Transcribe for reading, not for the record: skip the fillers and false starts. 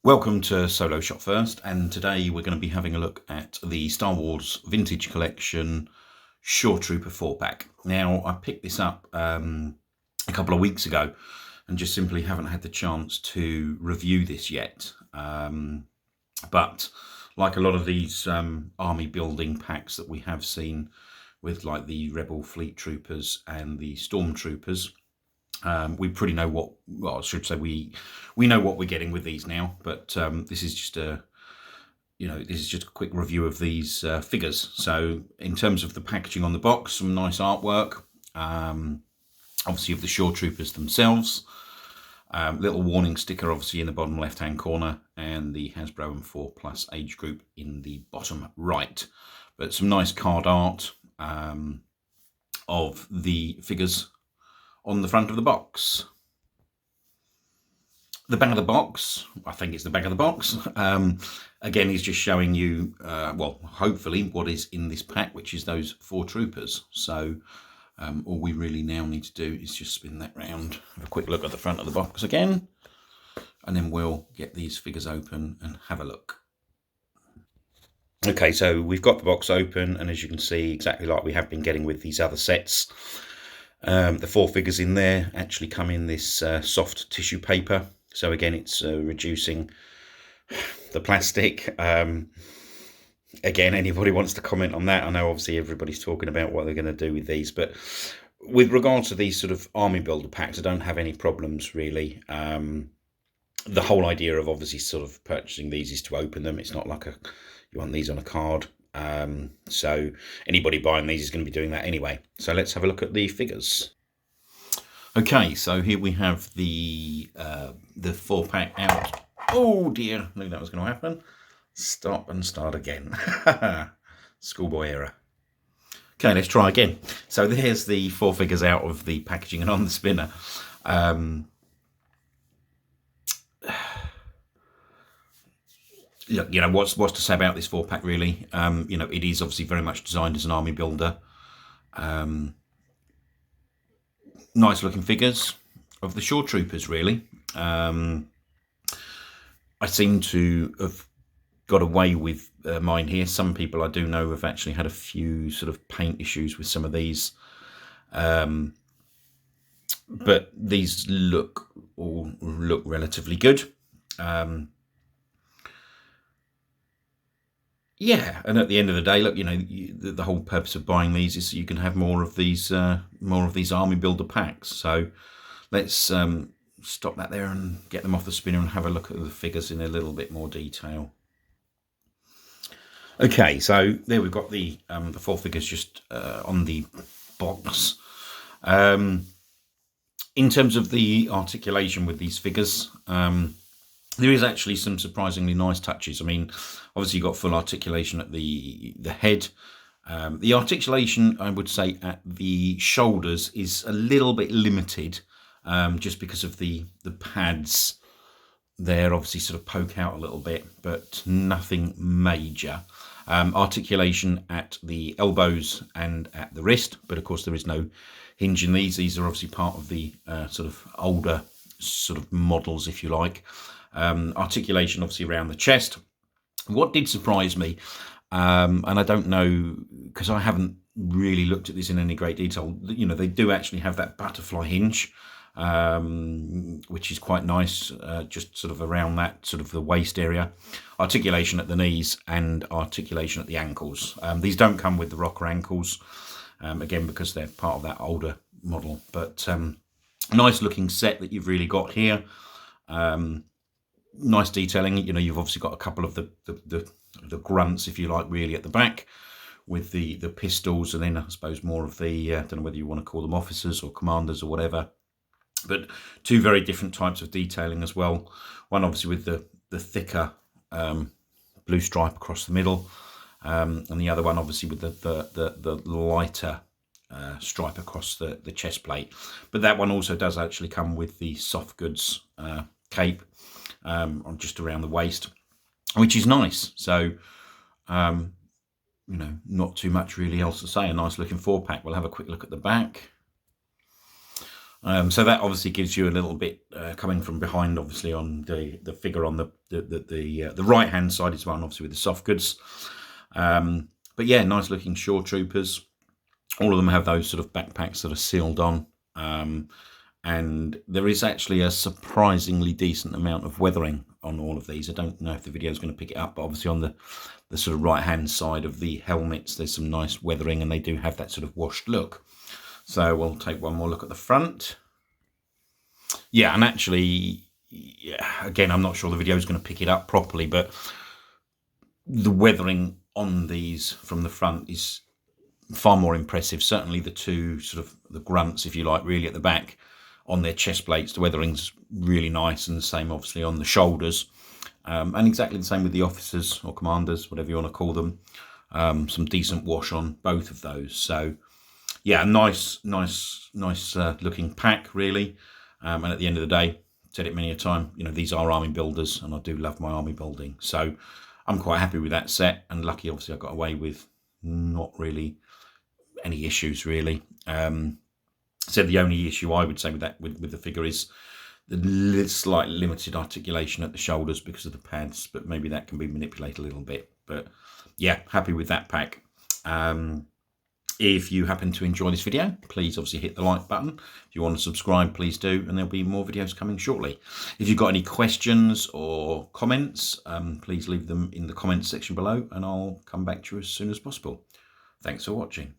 Welcome to Solo Shot First, and today we're going to be having a look at the Star Wars Vintage Collection Shoretrooper 4-pack. Now, I picked this up a couple of weeks ago and just simply haven't had the chance to review this yet. But like a lot of these army building packs that we have seen with like the Rebel Fleet Troopers and the Stormtroopers, we pretty know what, well, I should say we know what we're getting with these now, but this is just a quick review of these figures. So in terms of the packaging on the box, some nice artwork, obviously of the Shoretroopers themselves, little warning sticker obviously in the bottom left hand corner, and the Hasbro and 4+ age group in the bottom right. But some nice card art of the figures on the front of the box. The back of the box, I think it's the back of the box, again is just showing you, well, hopefully what is in this pack, which is those 4 troopers. So all we really now need to do is just spin that round, have a quick look at the front of the box again, and then we'll get these figures open and have a look. Okay, so we've got the box open, and as you can see, exactly like we have been getting with these other sets, the 4 figures in there actually come in this soft tissue paper. So again, it's reducing the plastic. Again, anybody wants to comment on that? I know obviously everybody's talking about what they're going to do with these, but with regards to these sort of army builder packs, I don't have any problems really. The whole idea of obviously sort of purchasing these is to open them. It's not like you want these on a card. So anybody buying these is going to be doing that anyway. So let's have a look at the figures. Okay, so here we have the 4-pack out. Oh dear, I knew that was going to happen. Stop and start again. Schoolboy error. Okay, let's try again. So there's the 4 figures out of the packaging and on the spinner. You know, what's to say about this 4-pack really? You know, it is obviously very much designed as an army builder. Nice looking figures of the Shoretroopers really. I seem to have got away with mine here. Some people I do know have actually had a few sort of paint issues with some of these. But these look relatively good. Yeah, and at the end of the day, look, you know, the whole purpose of buying these is so you can have more of these army builder packs. So let's stop that there and get them off the spinner and have a look at the figures in a little bit more detail. Okay, so there we've got the 4 figures just on the box. In terms of the articulation with these figures, there is actually some surprisingly nice touches. I mean, obviously you've got full articulation at the head. The articulation, I would say, at the shoulders is a little bit limited, just because of the pads there obviously sort of poke out a little bit, but nothing major. Articulation at the elbows and at the wrist, but of course there is no hinge in these. These are obviously part of the sort of older sort of models, if you like. Articulation obviously around the chest. What did surprise me, and I don't know because I haven't really looked at this in any great detail, you know, they do actually have that butterfly hinge, which is quite nice, just sort of around that sort of the waist area. Articulation at the knees and articulation at the ankles. These don't come with the rocker ankles, again because they're part of that older model, but nice looking set that you've really got here. Nice detailing. You know, you've obviously got a couple of the grunts, if you like, really at the back with the pistols, and then I suppose more of the I don't know whether you want to call them officers or commanders or whatever, but 2 very different types of detailing as well. One obviously with the thicker blue stripe across the middle, and the other one obviously with the lighter stripe across the chest plate. But that one also does actually come with the soft goods cape on just around the waist, which is nice. So you know, not too much really else to say. A nice looking 4-pack. We'll have a quick look at the back. So that obviously gives you a little bit coming from behind, obviously on the figure on the right hand side as well, and obviously with the soft goods. But yeah, nice looking Shoretroopers. All of them have those sort of backpacks that are sealed on, and there is actually a surprisingly decent amount of weathering on all of these. I don't know if the video is going to pick it up, but obviously on the sort of right hand side of the helmets, there's some nice weathering, and they do have that sort of washed look. So we'll take one more look at the front. Yeah, and actually, yeah, again, I'm not sure the video is going to pick it up properly, but the weathering on these from the front is far more impressive. Certainly the two sort of the grunts, if you like, really at the back on their chest plates, the weathering's really nice, and the same obviously on the shoulders, and exactly the same with the officers or commanders, whatever you want to call them. Some decent wash on both of those. So yeah, nice looking pack, really. And at the end of the day, said it many a time, you know, these are army builders, and I do love my army building. So I'm quite happy with that set, and lucky obviously I got away with not really any issues, really. So the only issue I would say with that with the figure is the slight limited articulation at the shoulders because of the pads, but maybe that can be manipulated a little bit. But yeah, happy with that pack. If you happen to enjoy this video, please obviously hit the like button. If you want to subscribe, please do, and there'll be more videos coming shortly. If you've got any questions or comments, please leave them in the comments section below, and I'll come back to you as soon as possible. Thanks for watching.